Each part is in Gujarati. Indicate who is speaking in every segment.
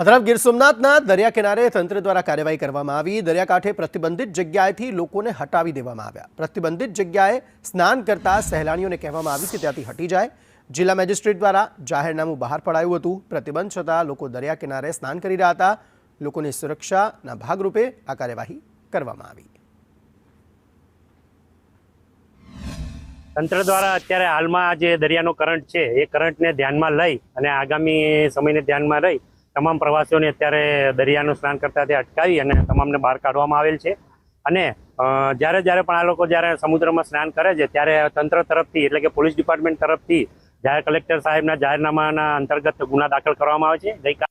Speaker 1: તરફ ગીર સોમનાથના દરિયા કિનારે તંત્ર દ્વારા કાર્યવાહી કરવામાં આવી। દરિયાકાંઠે પ્રતિબંધિત જગ્યાએથી લોકોને હટાવી દેવામાં આવ્યા। પ્રતિબંધિત જગ્યાએ સ્નાન કરતા સહેલાણીઓને કહેવામાં આવ્યું કે ત્યાંથી હટી જાય। જિલ્લા મેજિસ્ટ્રેટ દ્વારા જાહેરનામું બહાર પડાયું હતું। પ્રતિબંધ છતાં લોકો દરિયા કિનારે સ્નાન કરી રહ્યા હતા। લોકોની સુરક્ષાના ભાગરૂપે આ કાર્યવાહી કરવામાં આવી।
Speaker 2: તંત્ર દ્વારા અત્યારે હાલમાં જે દરિયાનો કરંટ છે એ કરંટને ધ્યાનમાં લઈ અને આગામી સમયને ધ્યાનમાં લઈ તમામ પ્રવાસીઓને અત્યારે દરિયાનું સ્નાન કરતાથી અટકાવી અને તમામને બહાર કાઢવામાં આવેલ છે। અને જ્યારે પણ આ લોકો જ્યારે સમુદ્રમાં સ્નાન કરે છે ત્યારે તંત્ર તરફથી એટલે કે પોલીસ ડિપાર્ટમેન્ટ તરફથી કલેક્ટર સાહેબના જાહેરનામાના અંતર્ગત ગુના દાખલ કરવામાં આવે છે। ગઈકાલે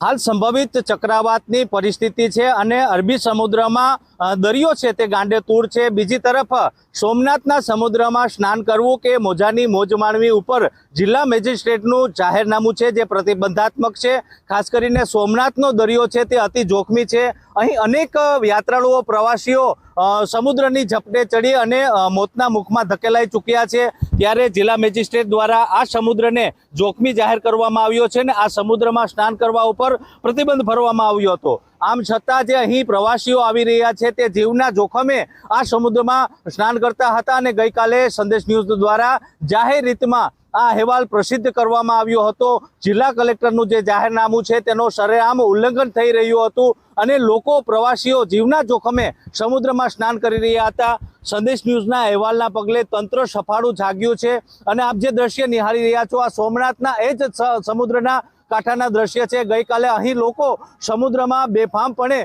Speaker 3: हाल संभावित चक्रवातनी परिस्थिति है अने अरबी समुद्र में दरियो है ते गांडे तूर है। बीजी तरफ सोमनाथना समुद्र में स्नान करवू के मोजानी मोज माणवी उपर जिला मेजिस्ट्रेटनु जाहेरनामું છે જે प्रतिबंधात्मक है। खास करीने सोमनाथनो दरियो है ते अति जोखमी है। અહીં અનેક યાત્રાળુઓ પ્રવાસીઓ સમુદ્રની ઝપટે ચડી અને મોતના મુખમાં ધકેલાઈ ચૂક્યા છે। ત્યારે જિલ્લા મેજિસ્ટ્રેટ દ્વારા આ સમુદ્રને જોખમી જાહેર કરવામાં આવ્યો છે અને આ સમુદ્રમાં સ્નાન કરવા ઉપર પ્રતિબંધ ફરવામાં આવ્યો હતો। આમ છતાં જે અહીં પ્રવાસીઓ આવી રહ્યા છે તે જીવના જોખમે આ સમુદ્રમાં સ્નાન કરતા હતા અને ગઈકાલે સંદેશ ન્યૂઝ દ્વારા જાહેર રીતમાં આ અહેવાલ પ્રસિદ્ધ કરવામાં આવ્યો હતો। જિલ્લા કલેક્ટરનું જે જાહેરનામું છે તેનો સરેઆમ ઉલ્લંઘન થઈ રહ્યું હતું અને લોકો પ્રવાસીઓ જીવના જોખમે સમુદ્રમાં સ્નાન કરી રહ્યા હતા। સંદેશ ન્યૂઝના અહેવાલના પગલે તંત્ર સફાળું જાગ્યું છે અને આપ જે દ્રશ્ય નિહાળી રહ્યા છો આ સોમનાથના એ જ સમુદ્રના કાંઠાના દ્રશ્ય છે। ગઈકાલે અહીં લોકો સમુદ્રમાં બેફામપણે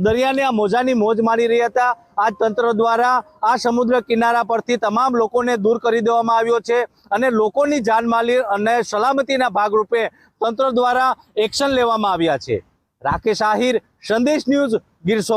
Speaker 3: દરિયાને આ મોજાની મોજ માણી રહ્યા હતા। આ તંત્ર દ્વારા આ સમુદ્ર કિનારા પરથી તમામ લોકોને દૂર કરી દેવામાં આવ્યો છે અને લોકોની જાનમાલી અને સલામતીના ભાગરૂપે તંત્ર દ્વારા એક્શન લેવામાં આવ્યા છે। રાકેશ આહિર, સંદેશ ન્યૂઝ, ગીર સોમનાથ।